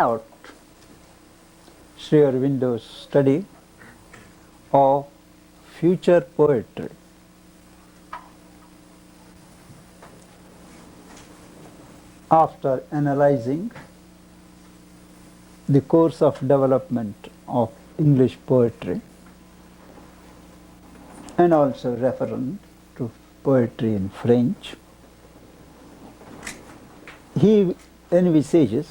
out Sri Aurobindo's study of future poetry. After analyzing the course of development of English poetry and also referring to poetry in French, he envisages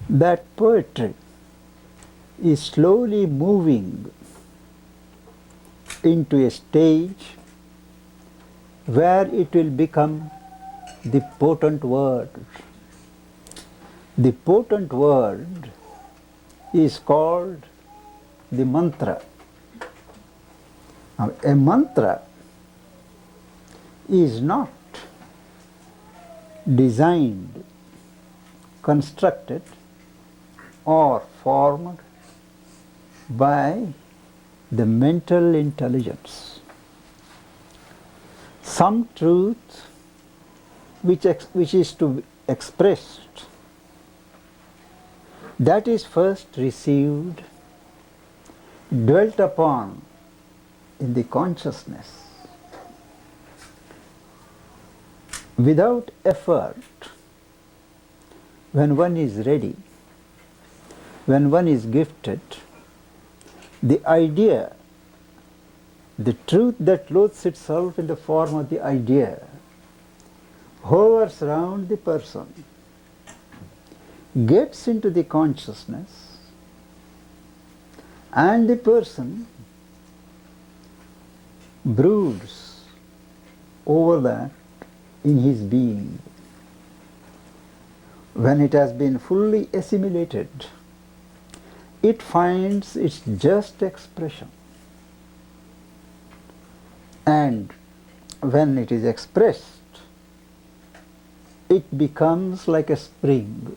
that poetry is slowly moving into a stage where it will become the potent word. The potent word is called the mantra. Now, a mantra is not designed, constructed, or formed by the mental intelligence. Some truth which is to be expressed, that is first received, dwelt upon in the consciousness. Without effort, when one is ready, when one is gifted, the idea, the truth that clothes itself in the form of the idea, hovers around the person, gets into the consciousness, and the person broods over that in his being. When it has been fully assimilated, it finds its just expression. And when it is expressed, it becomes like a spring,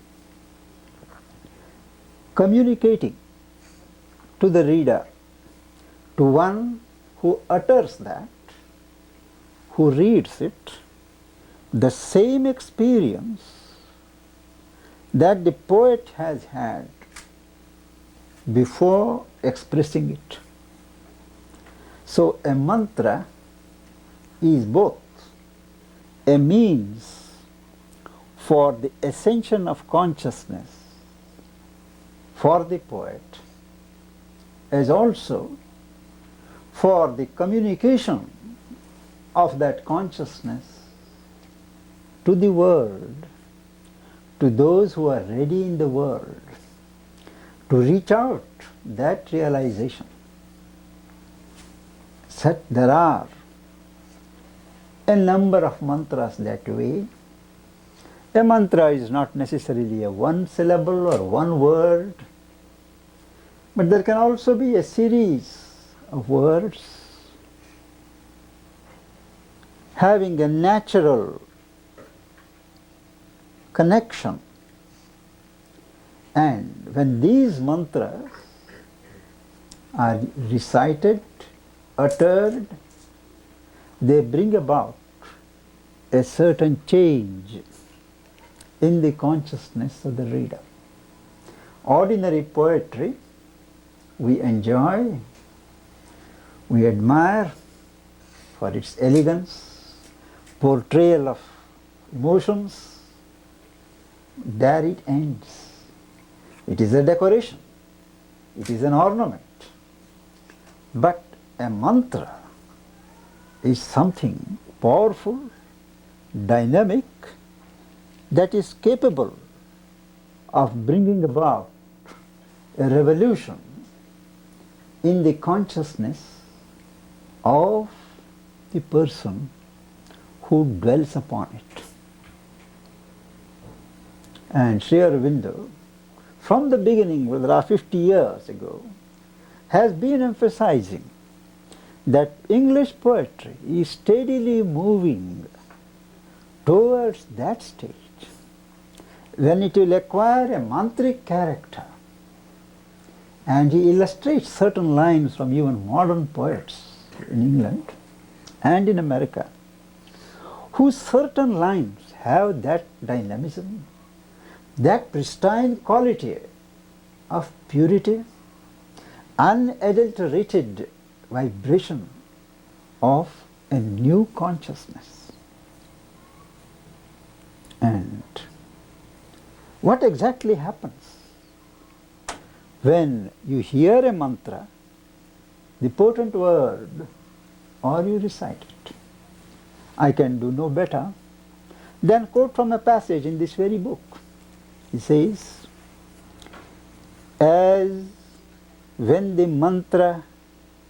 communicating to the reader, to one who utters that, who reads it, the same experience that the poet has had before expressing it. So a mantra is both a means for the ascension of consciousness for the poet, as also for the communication of that consciousness to the world, to those who are ready in the world, to reach out that realization. Such there are a number of mantras that way. A mantra is not necessarily a one syllable or one word, but there can also be a series of words having a natural connection. And when these mantras are recited, uttered, they bring about a certain change in the consciousness of the reader. Ordinary poetry we enjoy, we admire for its elegance, portrayal of emotions. There it ends. It is a decoration, it is an ornament. But a mantra is something powerful, dynamic, that is capable of bringing about a revolution in the consciousness of the person who dwells upon it. And Sri Aurobindo, from the beginning, well, there are 50 years ago, has been emphasizing that English poetry is steadily moving towards that stage when it will acquire a mantric character. And he illustrates certain lines from even modern poets in England and in America, whose certain lines have that dynamism, that pristine quality of purity, unadulterated vibration of a new consciousness. And what exactly happens when you hear a mantra, the potent word, or you recite it? I can do no better than quote from a passage in this very book. He says, as when the mantra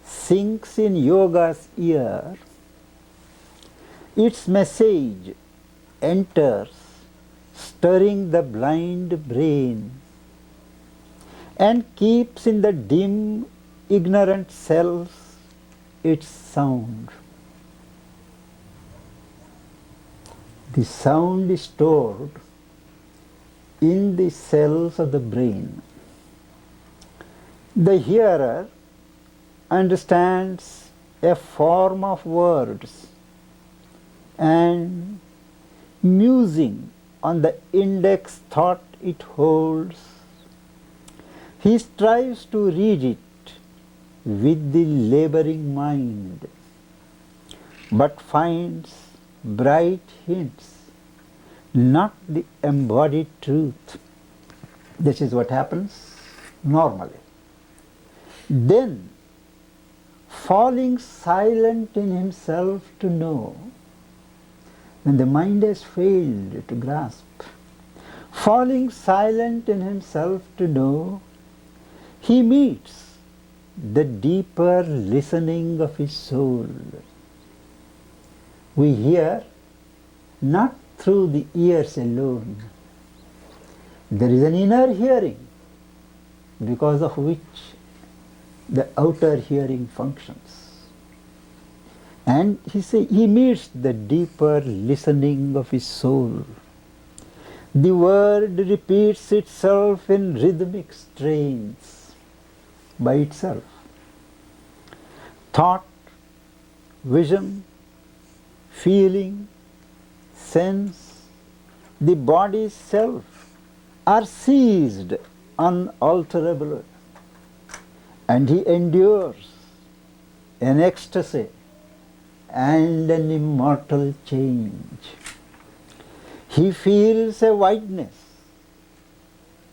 sinks in yoga's ear, its message enters, stirring the blind brain, and keeps in the dim, ignorant cells its sound. The sound is stored in the cells of the brain. The hearer understands a form of words, and musing on the index thought it holds, he strives to read it with the laboring mind, but finds bright hints, not the embodied truth. This is what happens normally. Then, falling silent in himself to know, when the mind has failed to grasp, falling silent in himself to know, he meets the deeper listening of his soul. We hear not through the ears alone. There is an inner hearing because of which the outer hearing functions. And he meets the deeper listening of his soul. The word repeats itself in rhythmic strains by itself. Thought, vision, feeling, sense, the body's self are seized unalterable, and he endures an ecstasy and an immortal change. He feels a wideness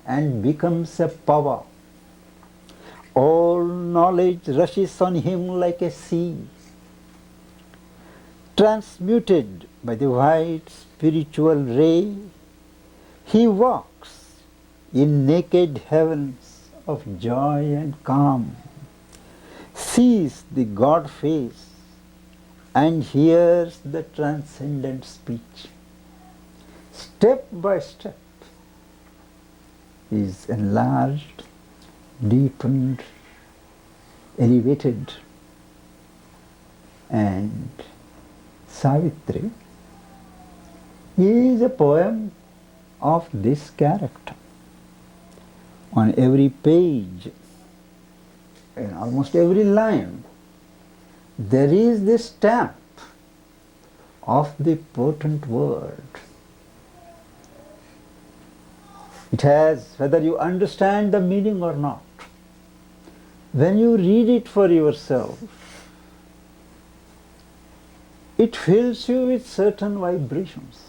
and becomes a power. All knowledge rushes on him like a sea. Transmuted by the white spiritual ray, he walks in naked heavens of joy and calm, sees the God face, and hears the transcendent speech. Step by step, he is enlarged, deepened, elevated, and Savitri is a poem of this character. On every page, in almost every line, there is this stamp of the potent word. It has, whether you understand the meaning or not, when you read it for yourself, it fills you with certain vibrations,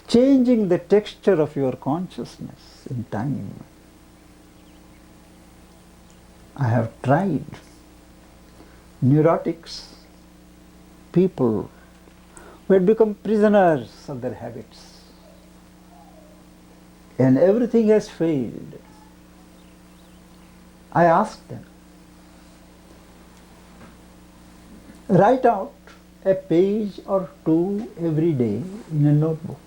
changing the texture of your consciousness in time. I have tried. Neurotics, people who had become prisoners of their habits, and everything has failed. I asked them, write out a page or two every day in a notebook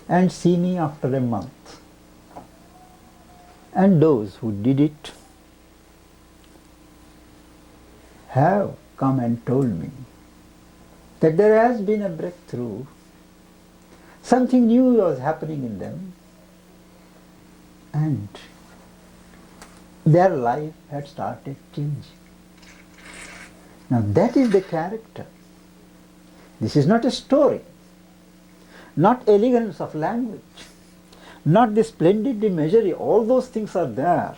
and see me after a month. And those who did it have come and told me that there has been a breakthrough. Something new was happening in them, and their life had started changing. Now that is the character. This is not a story. not elegance of language, not the splendid imagery, all those things are there,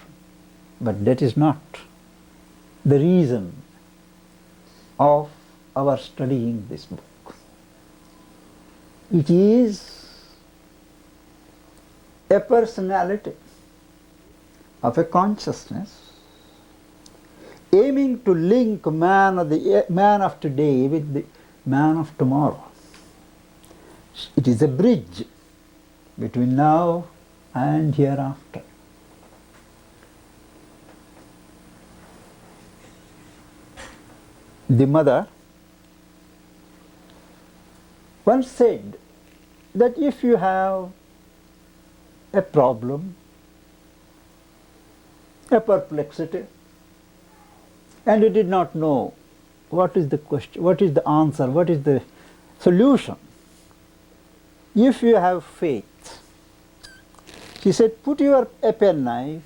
but that is not the reason of our studying this book. It is a personality of a consciousness aiming to link man of today with the man of tomorrow. It is a bridge between now and hereafter. The mother once said that if you have a problem, a perplexity, and you did not know what is the question, what is the answer, what is the solution, if you have faith, she said, put your a penknife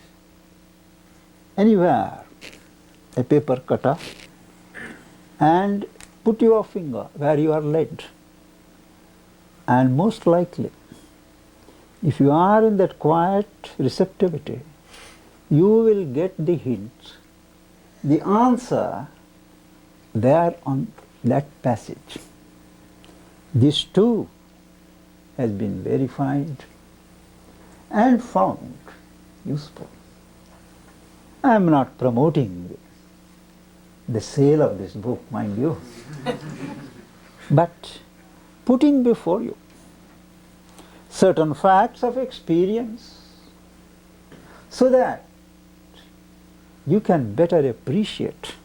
anywhere, a paper cutter, and put your finger where you are led. And most likely, if you are in that quiet receptivity, you will get the hint, the answer there on that passage. This too has been verified and found useful. I am not promoting the sale of this book, mind you, but putting before you certain facts of experience so that you can better appreciate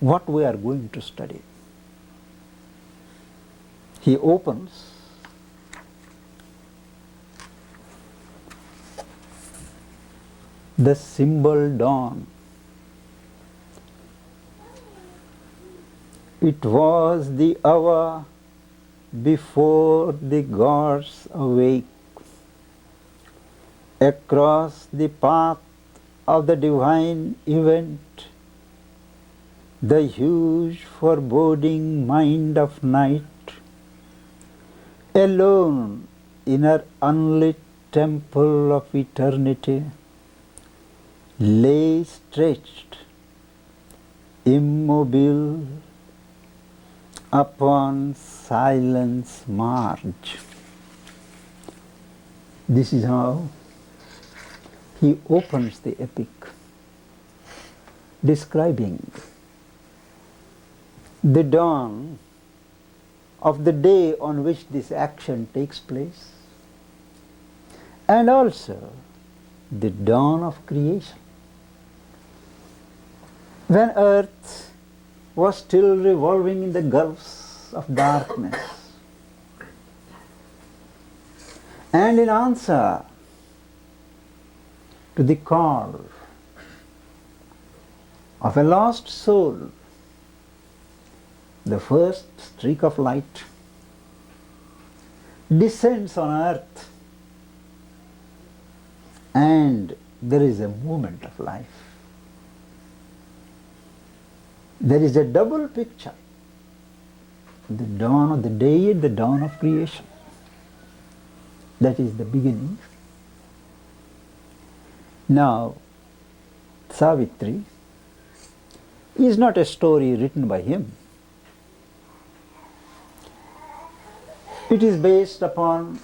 what we are going to study. He opens the symbol dawn. It was the hour before the gods awake. Across the path of the divine event, the huge foreboding mind of night, alone in her unlit temple of eternity, lay stretched, immobile, upon silence marge. This is how he opens the epic, describing the dawn of the day on which this action takes place, and also the dawn of creation, when earth was still revolving in the gulfs of darkness. And in answer to the call of a lost soul, the first streak of light descends on earth, and there is a movement of life. There is a double picture, the dawn of the day and the dawn of creation. That is the beginning. Now, Savitri is not a story written by him. It is based upon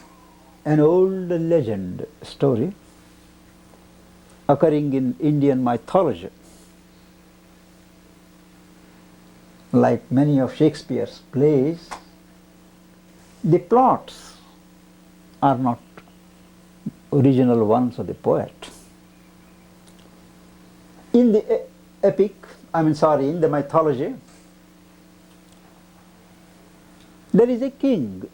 an old legend story occurring in Indian mythology. Like many of Shakespeare's plays, the plots are not original ones of the poet. In the in the mythology, there is a king,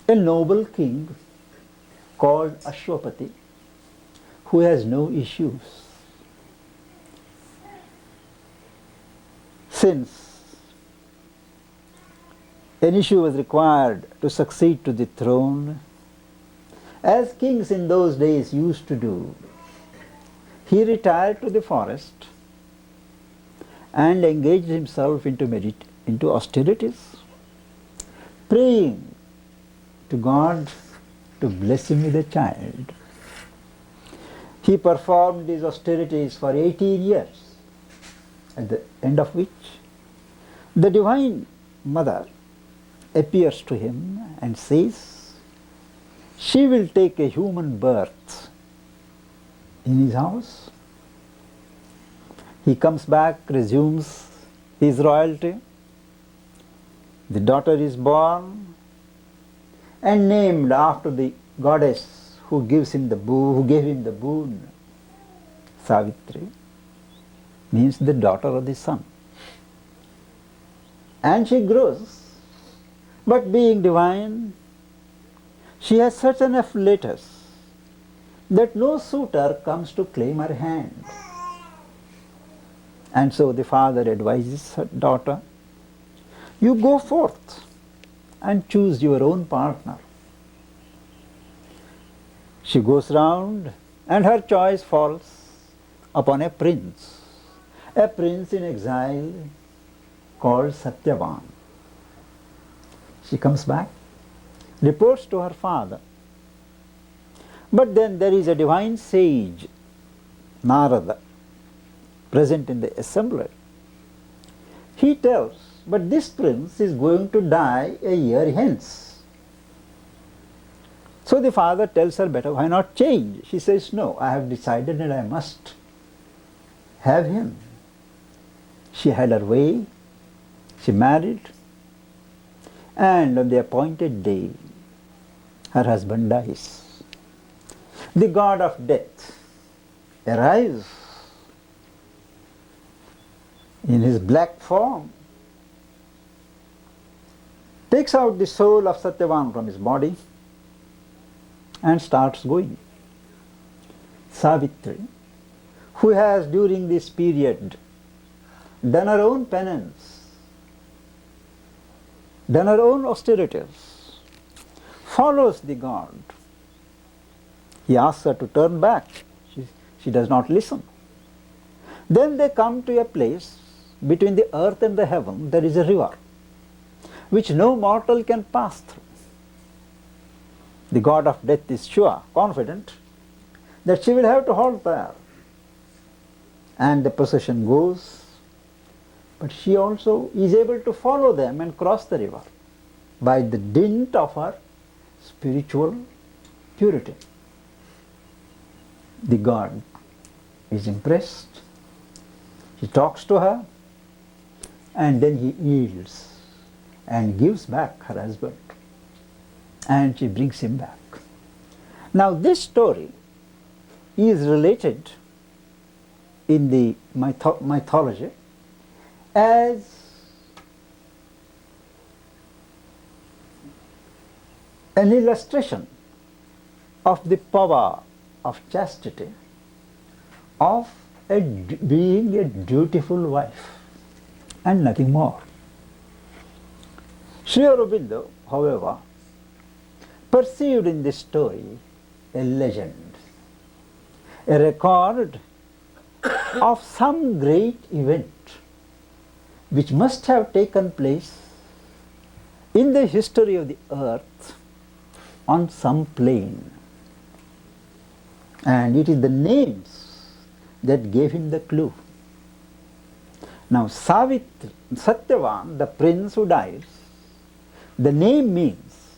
a noble king called Ashwapati, who has no issues. Since an issue was required to succeed to the throne, as kings in those days used to do, he retired to the forest and engaged himself into austerities, praying to God to bless him with a child. He performed these austerities for 18 years, at the end of which the Divine Mother appears to him and says she will take a human birth in his house. He comes back, resumes his royalty. The daughter is born and named after the goddess who gave him the boon. Savitri means the daughter of the sun. And she grows, but being divine, she has such an afflatus that no suitor comes to claim her hand. And so the father advises her daughter, you go forth and choose your own partner. She goes round and her choice falls upon a prince in exile called Satyavan. She comes back, reports to her father. But then there is a divine sage, Narada, present in the assembly. He tells, but this prince is going to die a year hence. So the father tells her, better why not change? She says, no, I have decided that I must have him. She had her way, she married, and on the appointed day, her husband dies. The god of death arrives in his black form, takes out the soul of Satyavan from his body and starts going. Savitri, who has during this period done her own penance, done her own austerities, follows the god. He asks her to turn back. She does not listen. Then they come to a place between the earth and the heaven. There is a river which no mortal can pass through. The god of death is sure, confident, that she will have to halt there. And the procession goes, but she also is able to follow them and cross the river by the dint of her spiritual purity. The god is impressed. He talks to her and then he yields and gives back her husband, and she brings him back. Now this story is related in the mythology as an illustration of the power of chastity, of being a dutiful wife, and nothing more. Sri Aurobindo, however, perceived in this story a legend, a record of some great event which must have taken place in the history of the earth on some plane. And it is the names that gave him the clue. Now Satyavan, the prince who dies, the name means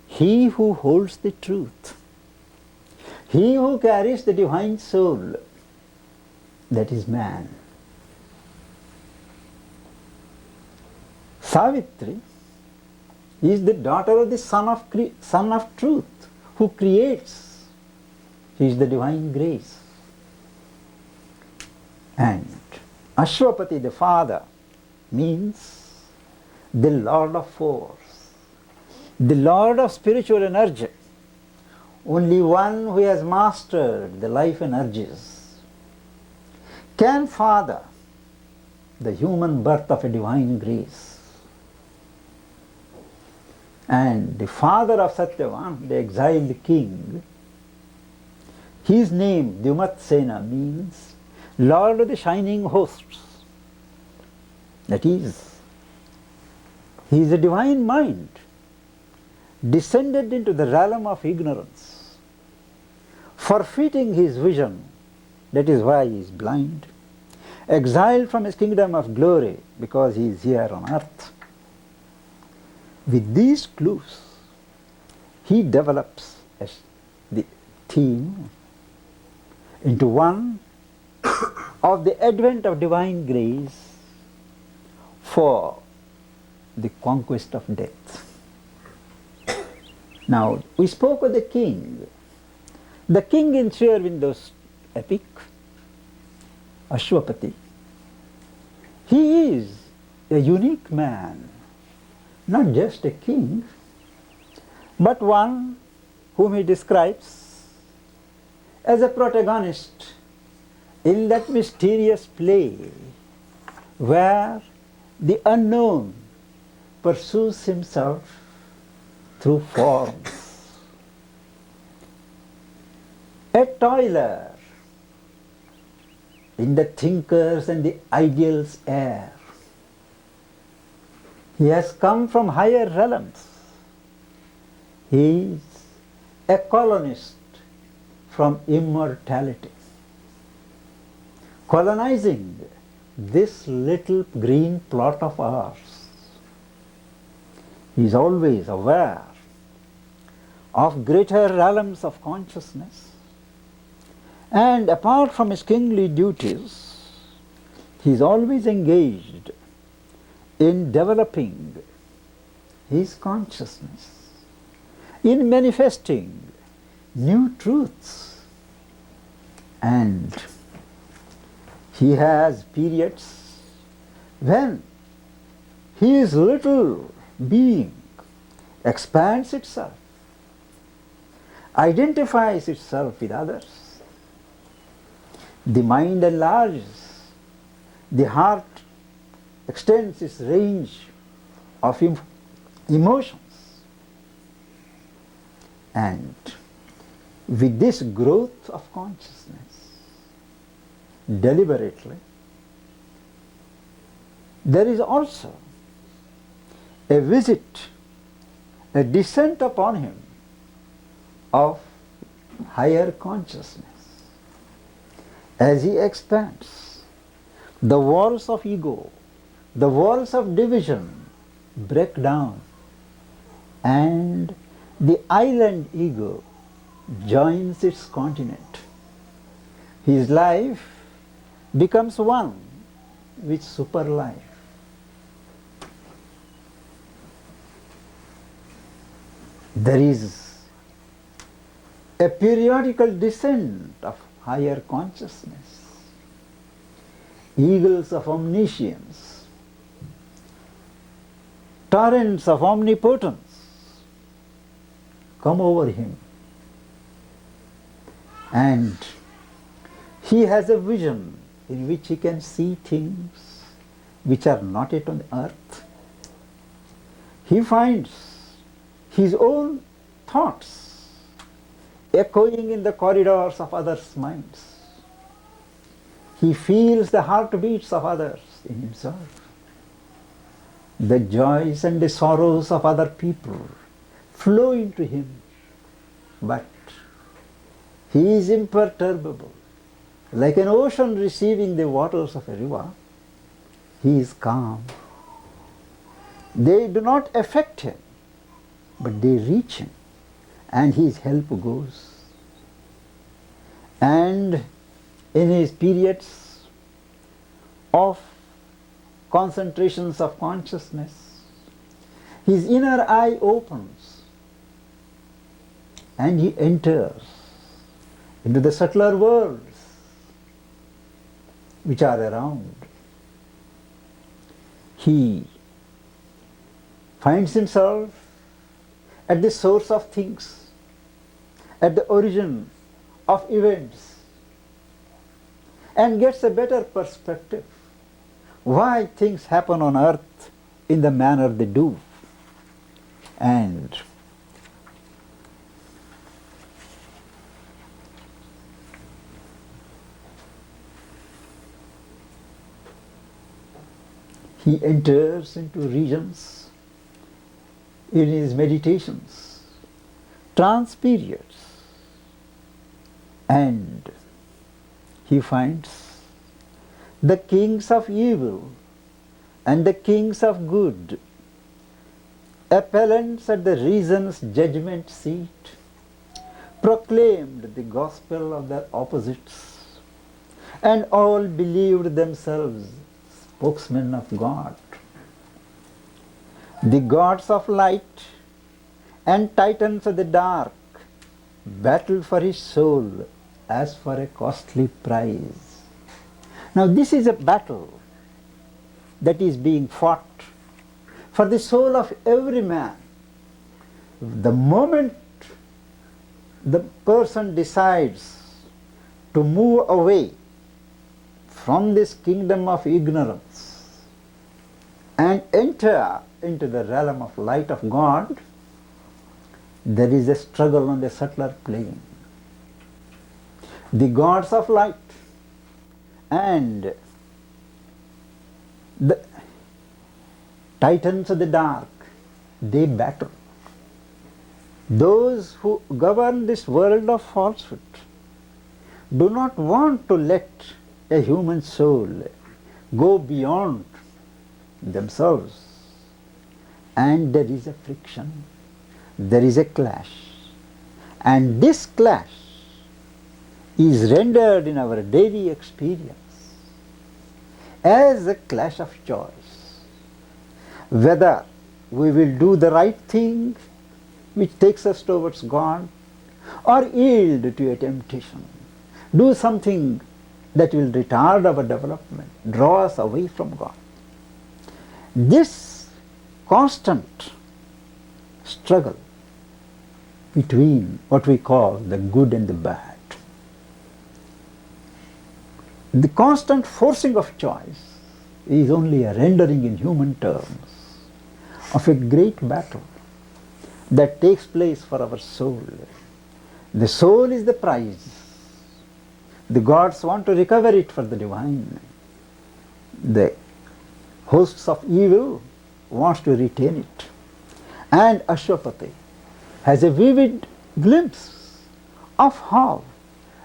he who holds the truth, he who carries the divine soul, that is man. Savitri is the daughter of the son of truth, who creates. He is the divine grace. And Ashwapati, the father, means the lord of force, the lord of spiritual energy, only one who has mastered the life energies can father the human birth of a divine grace. And the father of Satyavan, the exiled king, his name, Dyumatsena, means Lord of the shining hosts. That is, he is a divine mind. descended into the realm of ignorance, forfeiting his vision, that is why he is blind, exiled from his kingdom of glory because he is here on earth. With these clues, he develops the theme into one of the advent of divine grace for the conquest of death. Now, we spoke of the king. The king in Sri Aurobindo's epic, Ashwapati, he is a unique man, not just a king, but one whom he describes as a protagonist in that mysterious play where the unknown pursues himself through forms. A toiler in the thinkers and the ideals air. He has come from higher realms. He is a colonist from immortality, colonizing this little green plot of ours. He is always aware of greater realms of consciousness, and apart from his kingly duties, he is always engaged in developing his consciousness, in manifesting new truths. And he has periods when his little being expands itself, identifies itself with others. The mind enlarges, the heart extends its range of emotions. And with this growth of consciousness, deliberately, there is also a visit, a descent upon him of higher consciousness. As he expands, the walls of ego, the walls of division break down, and the island ego joins its continent. His life becomes one with super life. There is a periodical descent of higher consciousness, eagles of omniscience, torrents of omnipotence come over him, and he has a vision in which he can see things which are not yet on earth. He finds his own thoughts echoing in the corridors of others' minds. He feels the heartbeats of others in himself. The joys and the sorrows of other people flow into him, but he is imperturbable. Like an ocean receiving the waters of a river, he is calm. They do not affect him, but they reach him, and his help goes. And in his periods of concentrations of consciousness, his inner eye opens and he enters into the subtler worlds which are around. He finds himself at the source of things, at the origin of events, and gets a better perspective why things happen on earth in the manner they do. And he enters into regions in his meditations, trance periods, and he finds the kings of evil and the kings of good, appellants at the reason's judgment seat, proclaimed the gospel of their opposites, and all believed themselves spokesmen of God. The gods of light and titans of the dark battled for his soul as for a costly prize. Now this is a battle that is being fought for the soul of every man. The moment the person decides to move away from this kingdom of ignorance and enter into the realm of light of God, there is a struggle on the subtler plane. The gods of light and the titans of the dark, they battle. Those who govern this world of falsehood do not want to let a human soul go beyond themselves, and there is a friction, there is a clash, and this clash is rendered in our daily experience as a clash of choice, whether we will do the right thing which takes us towards God, or yield to a temptation, do something that will retard our development, draw us away from God. This constant struggle between what we call the good and the bad, the constant forcing of choice is only a rendering in human terms of a great battle that takes place for our soul. The soul is the prize. The gods want to recover it for the divine. The hosts of evil wants to retain it. And Ashwapati has a vivid glimpse of how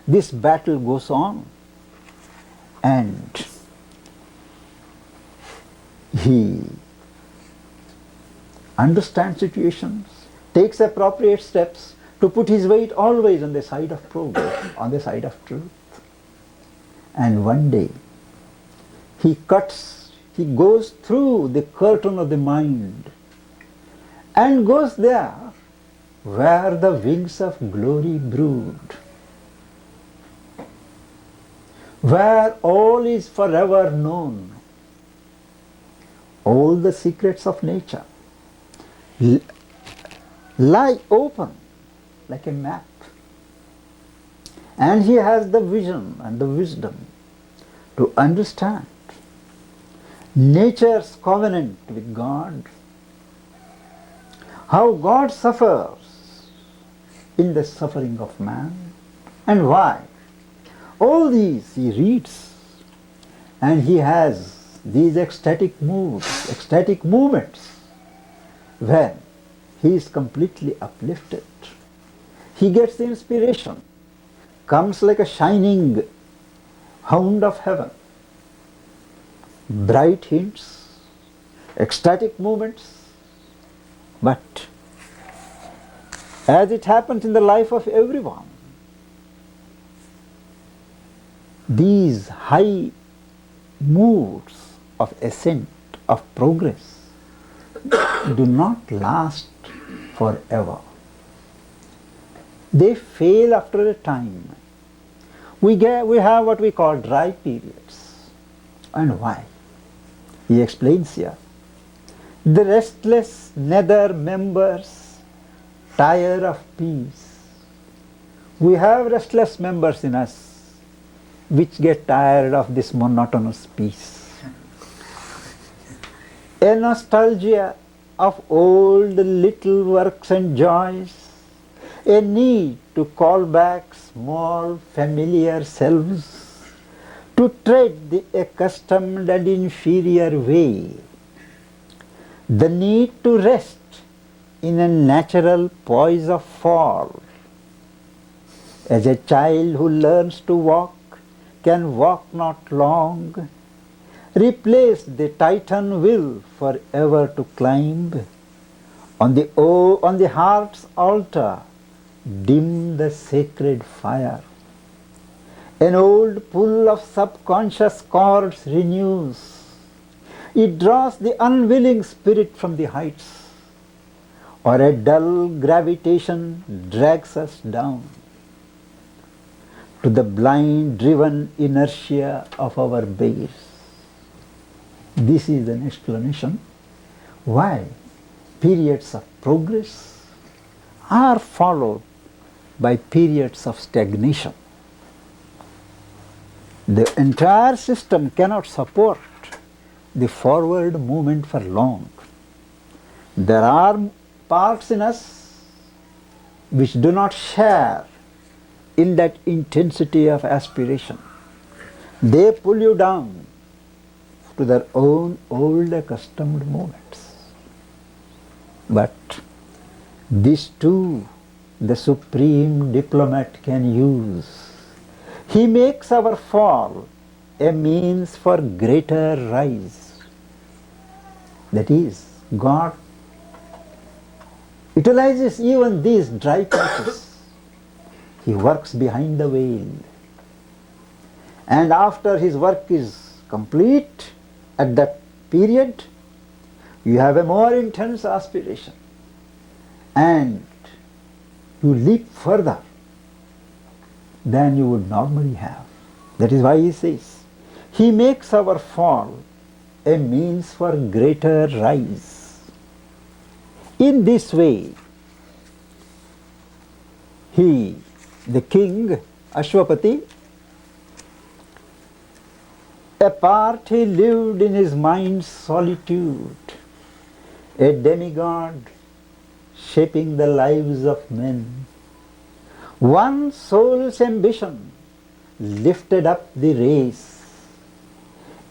this battle goes on. And he understands situations, takes appropriate steps to put his weight always on the side of progress, on the side of truth. And one day he goes through the curtain of the mind and goes there where the wings of glory brood, where all is forever known, all the secrets of nature lie open like a map. And he has the vision and the wisdom to understand nature's covenant with God, how God suffers in the suffering of man, and why. All these he reads, and he has these ecstatic movements when he is completely uplifted. He gets the inspiration, comes like a shining hound of heaven. Bright hints, ecstatic movements, but as it happens in the life of everyone, these high moods of ascent, of progress, do not last forever. They fail after a time. We have what we call dry periods. And why? He explains here. The restless nether members tire of peace. We have restless members in us which get tired of this monotonous peace. A nostalgia of old little works and joys, a need to call back small familiar selves, to tread the accustomed and inferior way, the need to rest in a natural poise of fall. As a child who learns to walk can walk not long, replace the Titan will forever to climb. On the heart's altar, dim the sacred fire. An old pull of subconscious chords renews. It draws the unwilling spirit from the heights, or a dull gravitation drags us down to the blind driven inertia of our base. This is an explanation why periods of progress are followed by periods of stagnation. The entire system cannot support the forward movement for long. There are parts in us which do not share in that intensity of aspiration. They pull you down to their own old accustomed movements. But this too the supreme diplomat can use. He makes our fall a means for greater rise. That is, God utilizes even these dry patches. He works behind the veil. And after his work is complete, at that period, you have a more intense aspiration. And you leap further than you would normally have. That is why he says, he makes our fall a means for greater rise. In this way, he, the king, Ashwapati, apart he lived in his mind's solitude, a demigod shaping the lives of men. One soul's ambition lifted up the race.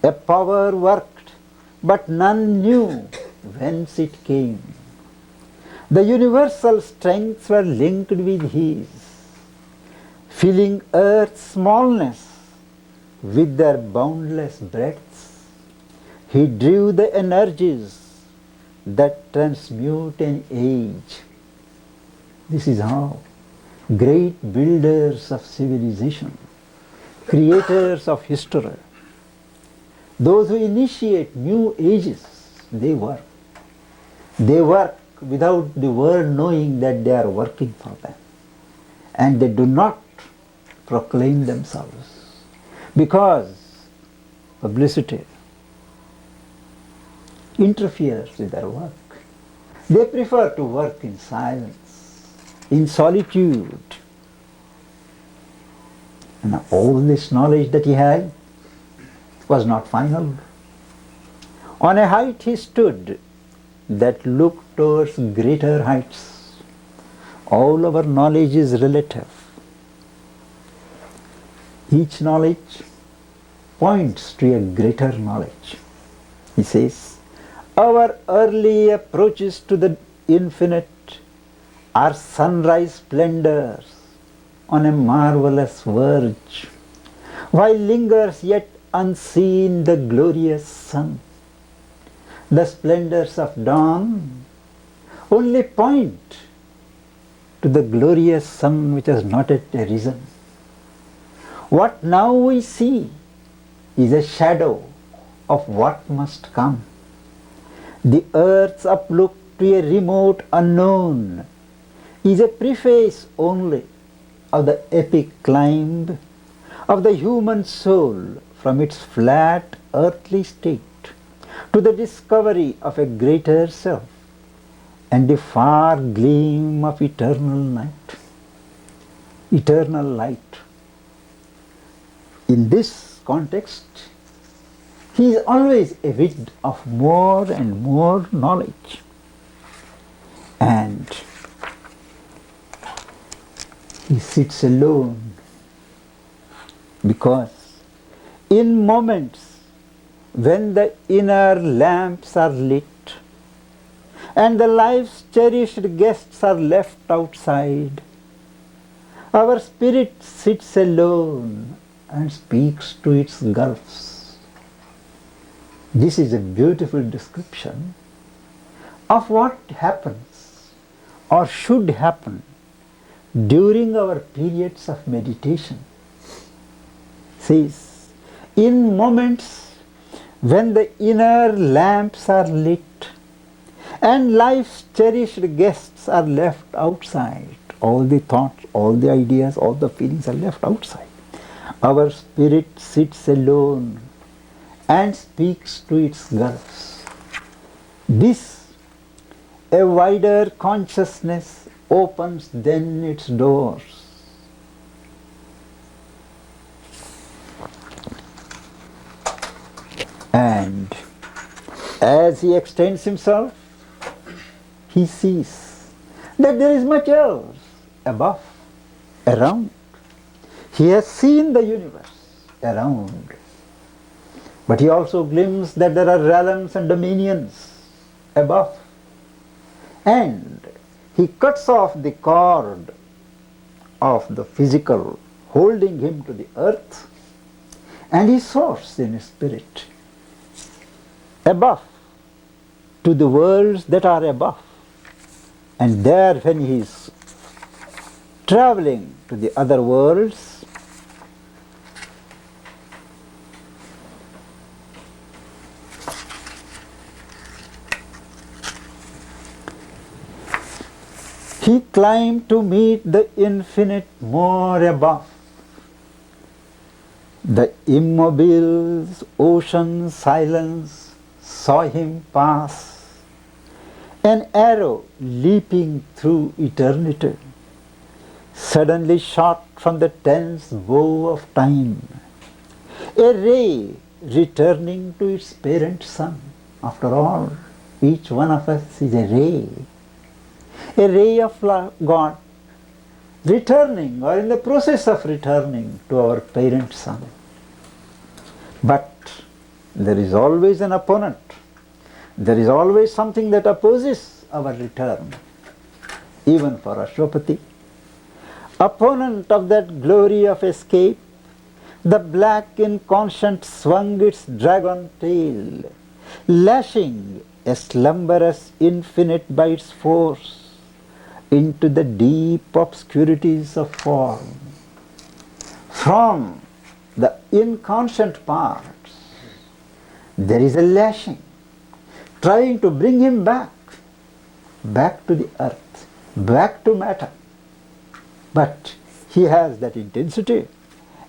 A power worked, but none knew whence it came. The universal strengths were linked with his, filling earth's smallness with their boundless breadths. He drew the energies that transmute an age. This is how great builders of civilization, creators of history, those who initiate new ages, they work. They work without the world knowing that they are working for them. And they do not proclaim themselves because publicity interferes with their work. They prefer to work in silence, in solitude. And all this knowledge that he had was not final. On a height he stood that looked towards greater heights. All our knowledge is relative. Each knowledge points to a greater knowledge. He says, our early approaches to the infinite are sunrise splendors on a marvelous verge, while lingers yet unseen the glorious sun. The splendors of dawn only point to the glorious sun which has not yet arisen. What now we see is a shadow of what must come. The earth's uplook to a remote unknown is a preface only of the epic climb of the human soul from its flat earthly state to the discovery of a greater self and the far gleam of eternal night, eternal light. In this context, he is always avid of more and more knowledge. And he sits alone because in moments when the inner lamps are lit, and the life's cherished guests are left outside. Our spirit sits alone and speaks to its gulfs. This is a beautiful description of what happens or should happen during our periods of meditation. Says, in moments when the inner lamps are lit and life's cherished guests are left outside, all the thoughts, all the ideas, all the feelings are left outside. Our spirit sits alone and speaks to its gulfs. This, a wider consciousness opens then its doors. And as he extends himself, he sees that there is much else above, around. He has seen the universe around, but he also glimpses that there are realms and dominions above. And he cuts off the cord of the physical holding him to the earth, and he soars in spirit above to the worlds that are above. And there, when he is traveling to the other worlds, he climbed to meet the infinite more above. The immobile ocean silence saw him pass, an arrow leaping through eternity, suddenly shot from the tense bow of time, a ray returning to its parent sun. After all, each one of us is a ray of God, returning or in the process of returning to our parent sun. But there is always an opponent. There is always something that opposes our return. Even for Ashwapati, opponent of that glory of escape, the black inconscient swung its dragon tail, lashing a slumberous infinite by its force into the deep obscurities of form. From the inconscient parts, there is a lashing, trying to bring him back to the earth, back to matter. But he has that intensity,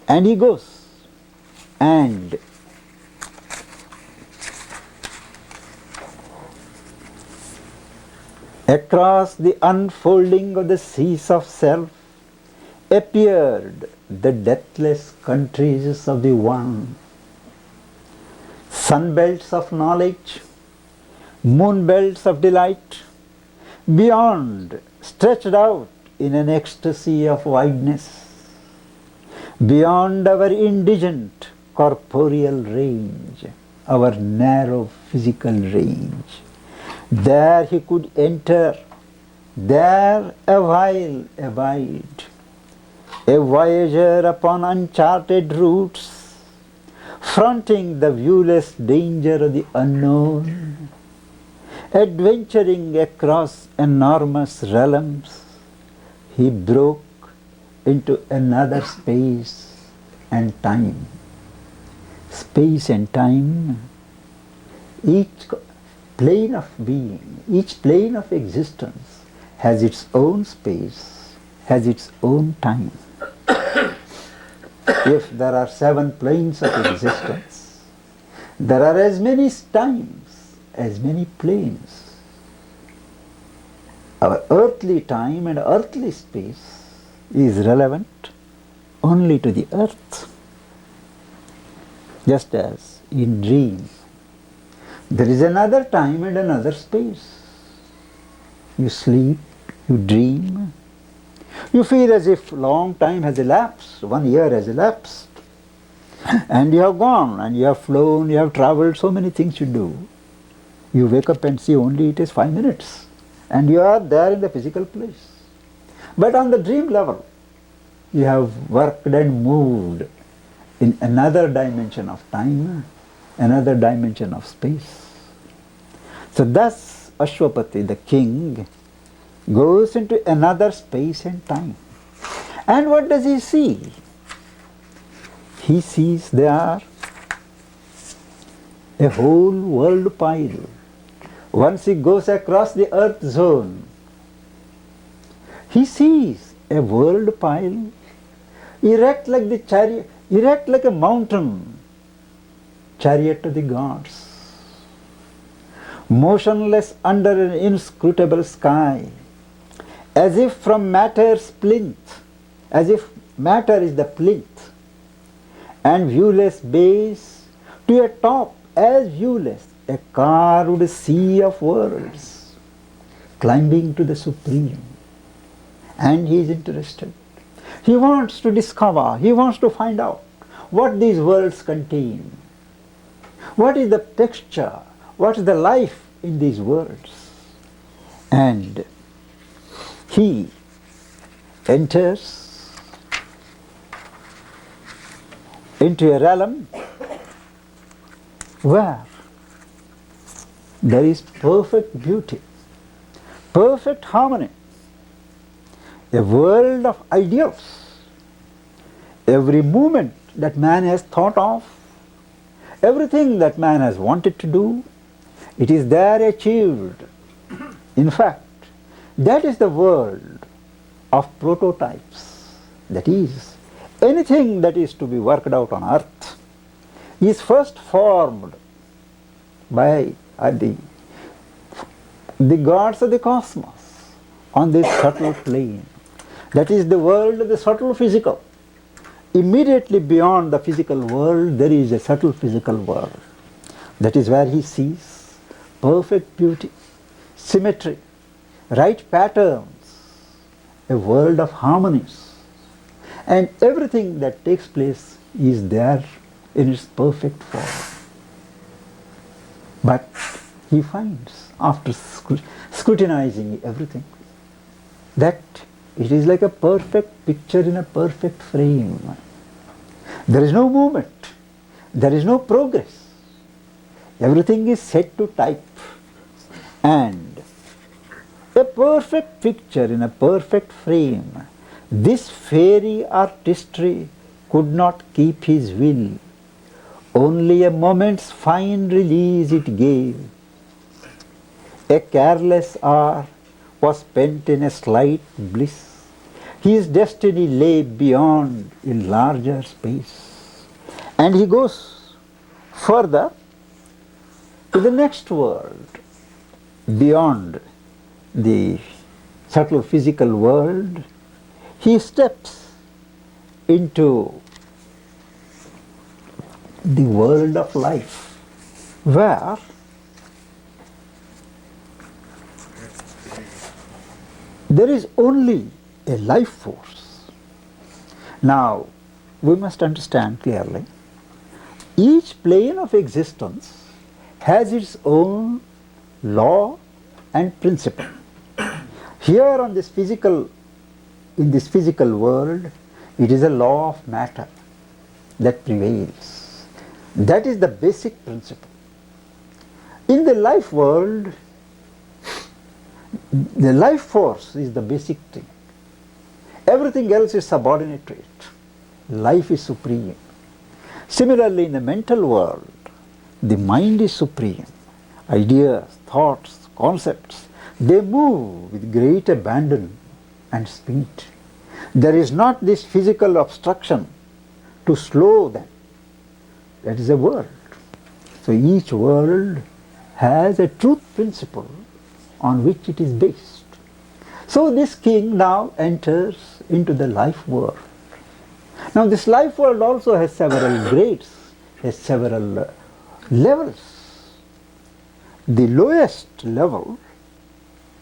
and he goes, and across the unfolding of the seas of self appeared the deathless countries of the One. Sunbelts of knowledge, moonbelts of delight, beyond, stretched out in an ecstasy of wideness, beyond our indigent corporeal range, our narrow physical range. There he could enter, there a while abide, a voyager upon uncharted routes, fronting the viewless danger of the unknown, adventuring across enormous realms, he broke into another space and time. Space and time, each plane of being, each plane of existence has its own space, has its own time. If there are 7 planes of existence, there are as many times, as many planes. Our earthly time and earthly space is relevant only to the earth. Just as in dreams, there is another time and another space. You sleep, you dream, you feel as if long time has elapsed, 1 year has elapsed, and you have gone and you have flown, you have traveled, so many things you do. You wake up and see only it is 5 minutes and you are there in the physical place. But on the dream level, you have worked and moved in another dimension of time, another dimension of space. So thus Ashwapati, the king, goes into another space and time. And what does he see? He sees there a whole world pile. Once he goes across the earth zone, he sees a world pile erect like the chariot, erect like a mountain, chariot to the gods, motionless under an inscrutable sky, as if from matter's plinth, as if matter is the plinth, and viewless base to a top as viewless, a carved sea of worlds, climbing to the supreme. And he is interested. He wants to discover, he wants to find out what these worlds contain. What is the texture, what is the life in these worlds? And he enters into a realm where there is perfect beauty, perfect harmony, a world of ideals. Every movement that man has thought of, everything that man has wanted to do, it is there achieved. In fact, that is the world of prototypes. That is, anything that is to be worked out on earth is first formed by the gods of the cosmos on this subtle plane. That is the world of the subtle physical. Immediately beyond the physical world, there is a subtle physical world. That is where he sees perfect beauty, symmetry, right patterns, a world of harmonies. And everything that takes place is there in its perfect form. But he finds, after scrutinizing everything, that it is like a perfect picture in a perfect frame. There is no movement, there is no progress. Everything is set to type. And a perfect picture in a perfect frame, this fairy artistry could not keep his will. Only a moment's fine release it gave. A careless hour was spent in a slight bliss. His destiny lay beyond in larger space. And he goes further to the next world, beyond the subtle physical world. He steps into the world of life, where there is only a life force. Now, we must understand clearly, each plane of existence has its own law and principle. Here on this physical, in this physical world, it is a law of matter that prevails. That is the basic principle. In the life world, the life force is the basic thing. Everything else is subordinate to it. Life is supreme. Similarly, in the mental world, the mind is supreme. Ideas, thoughts, concepts, they move with great abandon and speed. There is not this physical obstruction to slow them. That is a world. So each world has a truth principle on which it is based. So this king now enters into the life world. Now this life world also has several grades, has several levels. The lowest level,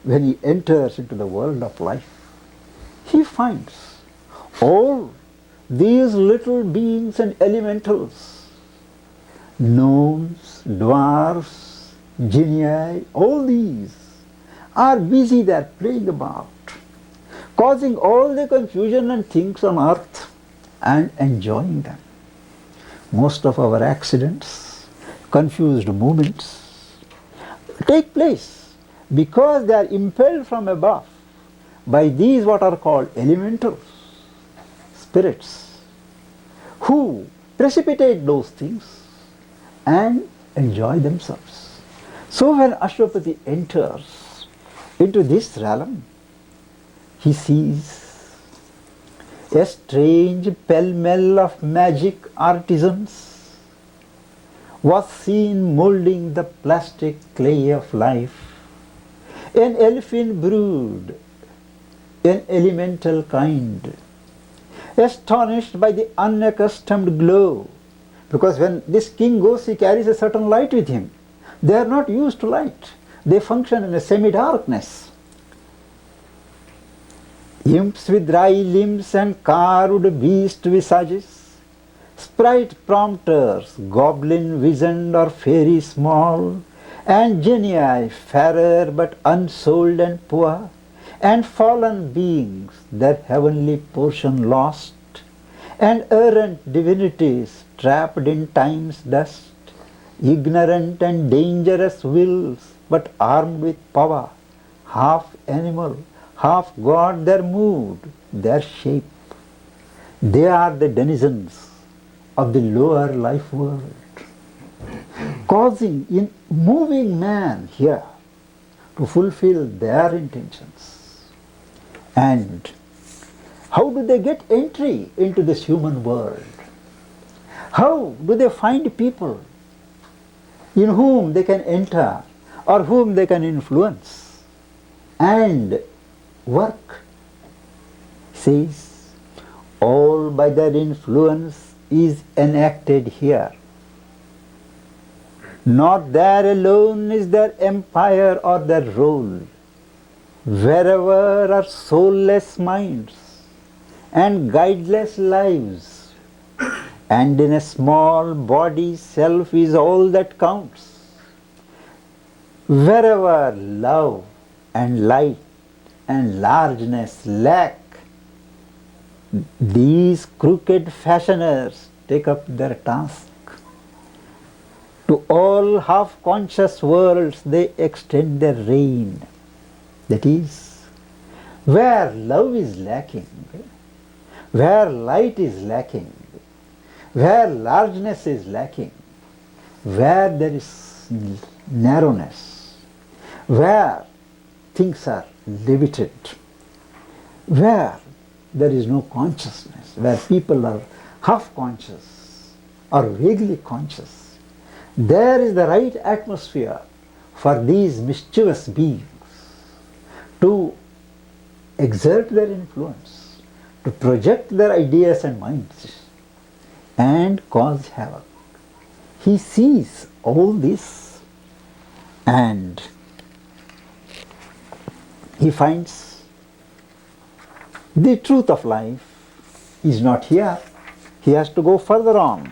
when he enters into the world of life, he finds all these little beings and elementals, gnomes, dwarfs, genii, all these are busy there playing about, causing all the confusion and things on earth and enjoying them. Most of our accidents, confused movements take place because they are impelled from above by these what are called elemental spirits who precipitate those things and enjoy themselves. So when Ashwapati enters into this realm, he sees a strange pell-mell of magic artisans was seen molding the plastic clay of life, an elfin brood, an elemental kind, astonished by the unaccustomed glow, because when this king goes, he carries a certain light with him. They are not used to light. They function in a semi-darkness. Imps with dry limbs and carved beast visages, sprite prompters, goblin visioned or fairy small, and genii fairer but unsouled and poor, and fallen beings their heavenly portion lost, and errant divinities trapped in time's dust, ignorant and dangerous wills but armed with power, half animal, half god their mood, their shape. They are the denizens of the lower life world, causing in moving man here to fulfill their intentions. And how do they get entry into this human world? How do they find people in whom they can enter or whom they can influence and work? Says, all by their influence is enacted here. Not there alone is their empire or their role. Wherever are soulless minds and guideless lives, and in a small body self is all that counts. Wherever love and light and largeness lack, these crooked fashioners take up their task. To all half-conscious worlds they extend their reign. That is, where love is lacking, where light is lacking, where largeness is lacking, where there is narrowness, where things are limited, where there is no consciousness, where people are half-conscious or vaguely conscious, there is the right atmosphere for these mischievous beings to exert their influence, to project their ideas and minds and cause havoc. He sees all this and he finds the truth of life is not here. He has to go further on.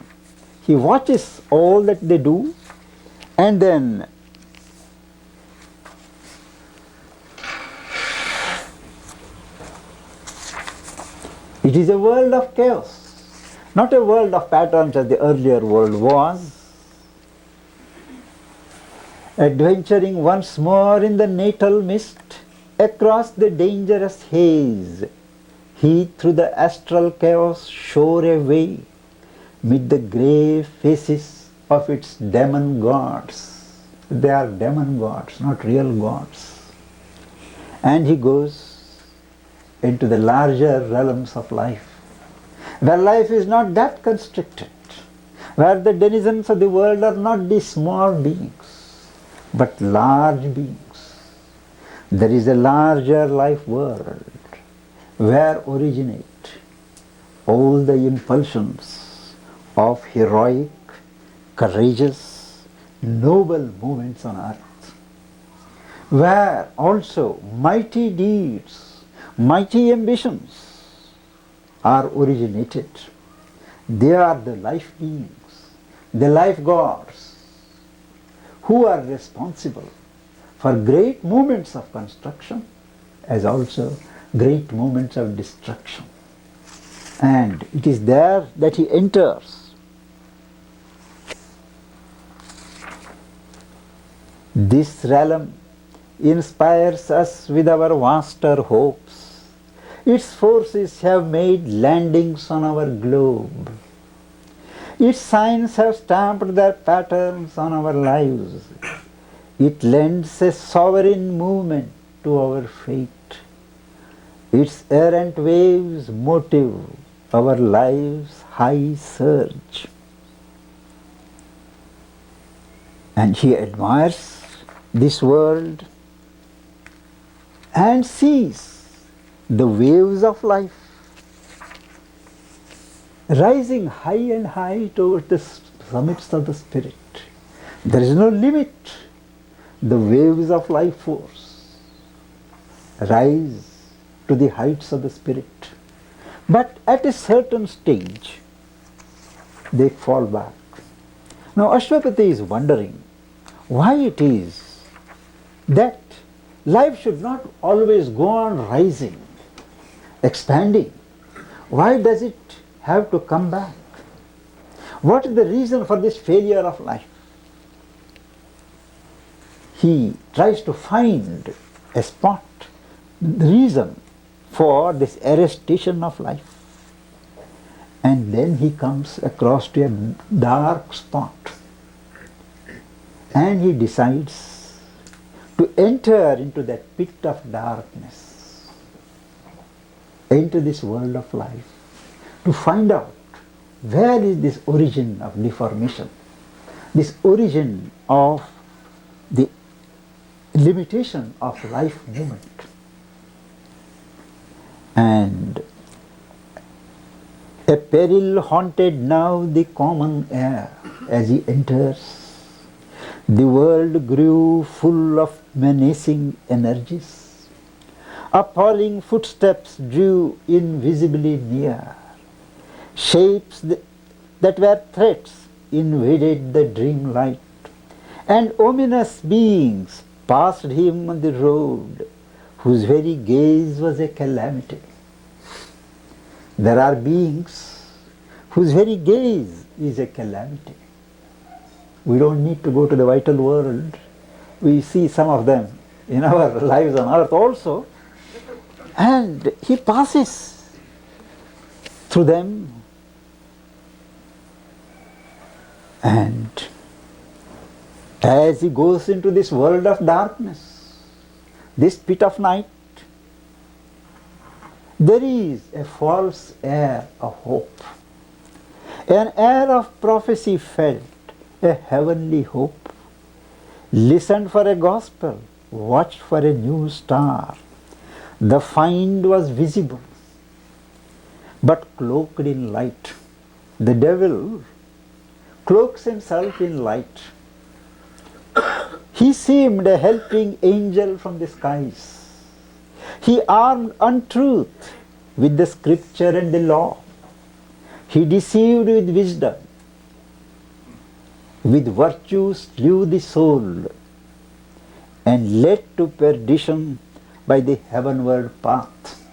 He watches all that they do and then it is a world of chaos, not a world of patterns as the earlier world was. Adventuring once more in the natal mist, across the dangerous haze, he through the astral chaos shore a way, mid the grey faces of its demon gods. They are demon gods, not real gods. And he goes into the larger realms of life, where life is not that constricted, where the denizens of the world are not these small beings, but large beings. There is a larger life world where originate all the impulsions of heroic, courageous, noble movements on earth, where also mighty deeds, mighty ambitions are originated. They are the life beings, the life gods, who are responsible for great movements of construction as also great movements of destruction. And it is there that he enters. This realm inspires us with our vaster hopes. Its forces have made landings on our globe. Its signs have stamped their patterns on our lives. It lends a sovereign movement to our fate. Its errant waves motive our lives' high surge. And he admires this world and sees the waves of life rising high and high towards the summits of the spirit. There is no limit. The waves of life force rise to the heights of the spirit. But at a certain stage, they fall back. Now Ashwapati is wondering why it is that life should not always go on rising, expanding. Why does it have to come back? What is the reason for this failure of life? He tries to find a spot, the reason for this arrestation of life. And then he comes across to a dark spot. And he decides to enter into that pit of darkness, into this world of life, to find out where is this origin of deformation, this origin of the limitation of life movement. And a peril haunted now the common air as he enters. The world grew full of menacing energies. Appalling footsteps drew invisibly near. Shapes that were threats invaded the dream light, and ominous beings passed him on the road, whose very gaze was a calamity. There are beings whose very gaze is a calamity. We don't need to go to the vital world. We see some of them in our lives on earth also. And he passes through them. And as he goes into this world of darkness, this pit of night, there is a false air of hope, an air of prophecy felt, a heavenly hope. Listened for a gospel, watched for a new star. The find was visible, but cloaked in light. The devil cloaks himself in light. He seemed a helping angel from the skies. He armed untruth with the scripture and the law. He deceived with wisdom. With virtue slew the soul and led to perdition by the heavenward path.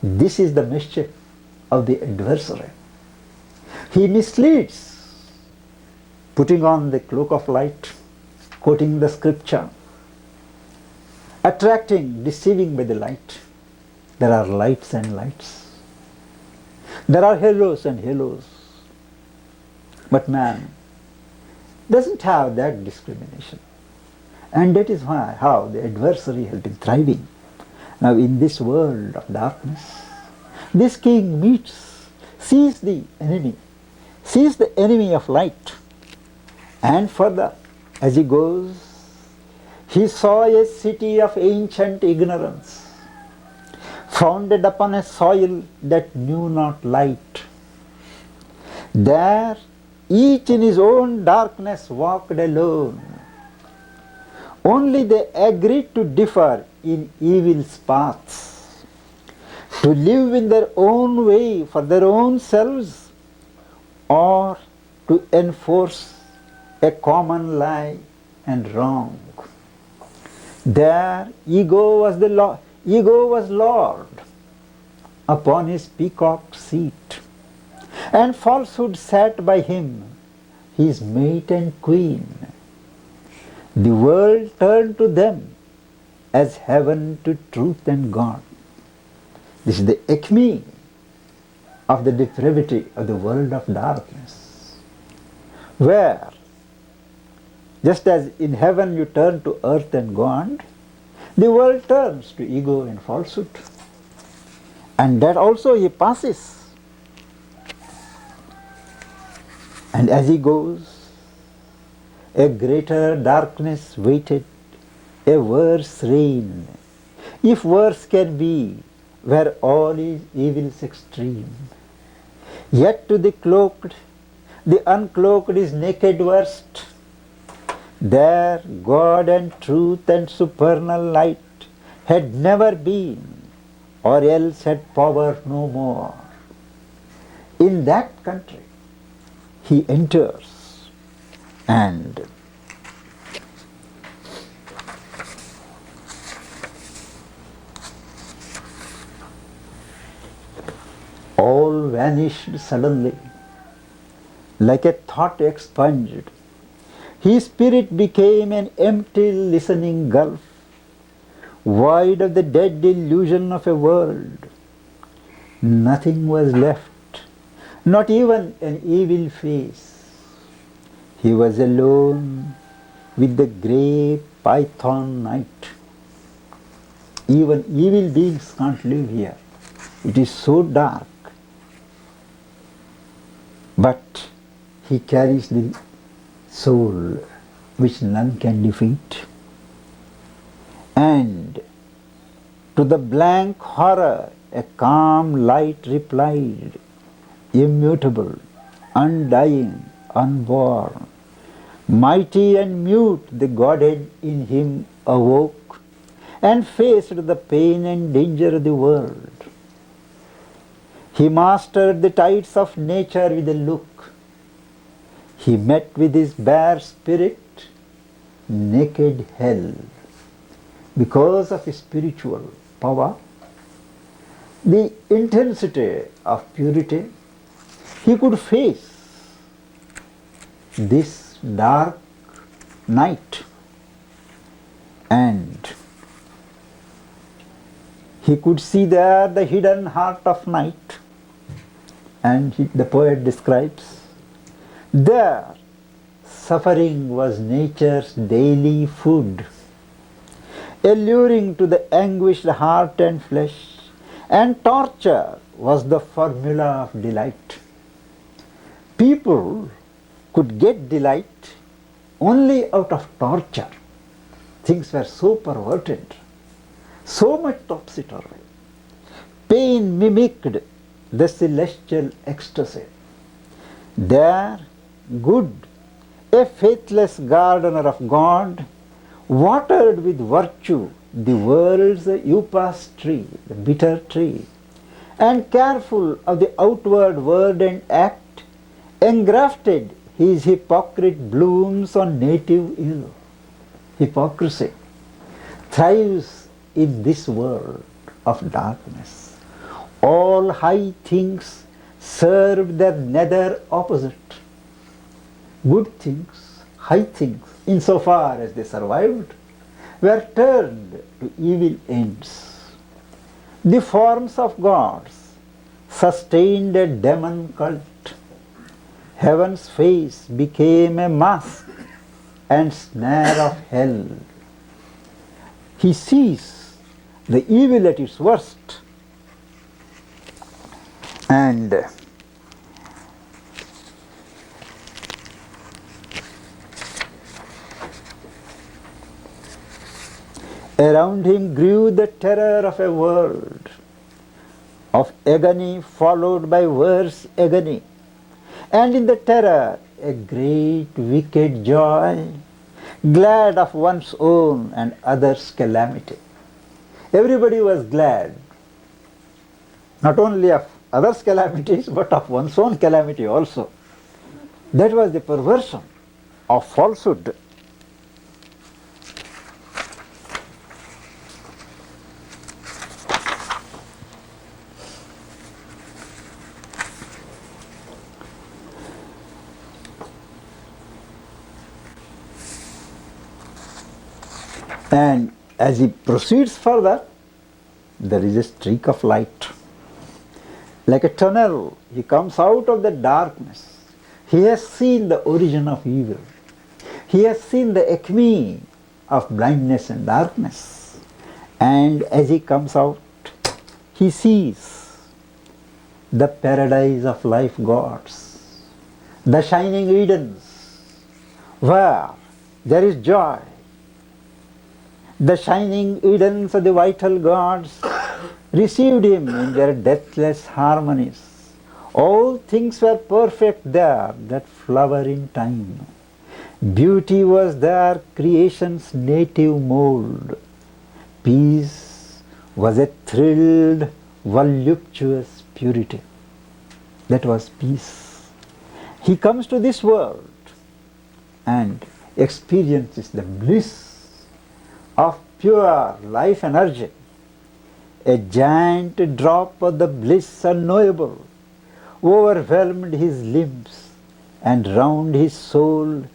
This is the mischief of the adversary. He misleads, putting on the cloak of light, quoting the scripture, attracting, deceiving by the light. There are lights and lights. There are halos and halos. But man doesn't have that discrimination. And that is why how the adversary has been thriving. Now in this world of darkness, this king sees the enemy of light. And further, as he goes, he saw a city of ancient ignorance, founded upon a soil that knew not light. There, each in his own darkness walked alone. Only they agreed to differ in evil's paths, to live in their own way for their own selves, or to enforce a common lie and wrong. There ego was Lord upon his peacock seat, and falsehood sat by him, his mate and queen. The world turned to them as heaven to truth and God. This is the acme of the depravity of the world of darkness, where just as in heaven you turn to earth and God, the world turns to ego and falsehood. And that also he passes. And as he goes, a greater darkness waited, a worse reign, if worse can be, where all is evil's extreme. Yet to the cloaked, the uncloaked is naked worst. There God and truth and supernal light had never been, or else had power no more. In that country he enters, and all vanished suddenly, like a thought expunged. His spirit became an empty listening gulf, void of the dead illusion of a world. Nothing was left, not even an evil face. He was alone with the grey python night. Even evil beings can't live here. It is so dark. But he carries the soul which none can defeat. And to the blank horror a calm light replied, immutable, undying, unborn. Mighty and mute the Godhead in him awoke, and faced the pain and danger of the world. He mastered the tides of nature with a look. He met with his bare spirit naked hell. Because of his spiritual power, the intensity of purity, he could face this dark night, and he could see there the hidden heart of night. And the poet describes, there suffering was nature's daily food, alluring to the anguished heart and flesh, and torture was the formula of delight. People could get delight only out of torture. Things were so perverted, so much topsy-turvy. Pain mimicked the celestial ecstasy. There, good, a faithless gardener of God, watered with virtue the world's upas tree, the bitter tree, and careful of the outward word and act, engrafted his hypocrite blooms on native ill. Hypocrisy thrives in this world of darkness. All high things serve their nether opposite. Good things, high things, insofar as they survived, were turned to evil ends. The forms of gods sustained a demon cult. Heaven's face became a mask and snare of hell. He sees the evil at its worst, and around him grew the terror of a world of agony followed by worse agony, and in the terror a great wicked joy, glad of one's own and others' calamity. Everybody was glad, not only of others' calamities, but of one's own calamity also. That was the perversion of falsehood. And as he proceeds further, there is a streak of light. Like a tunnel, he comes out of the darkness. He has seen the origin of evil. He has seen the acme of blindness and darkness. And as he comes out, he sees the paradise of life gods, the shining Edens, where there is joy. The shining Edens of the vital gods received him in their deathless harmonies. All things were perfect there, that flower in time. Beauty was their creation's native mold. Peace was a thrilled, voluptuous purity. That was peace. He comes to this world and experiences the bliss of pure life energy, a giant drop of the bliss unknowable overwhelmed his limbs, and round his soul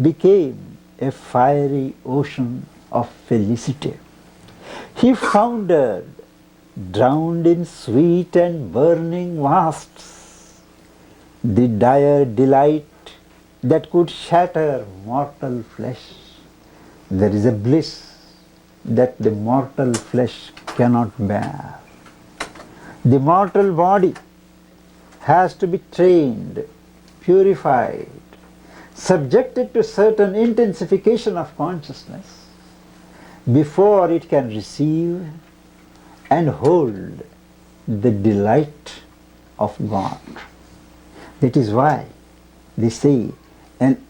became a fiery ocean of felicity. He foundered, drowned in sweet and burning vasts, the dire delight that could shatter mortal flesh. There is a bliss that the mortal flesh cannot bear. The mortal body has to be trained, purified, subjected to certain intensification of consciousness before it can receive and hold the delight of God. That is why they say an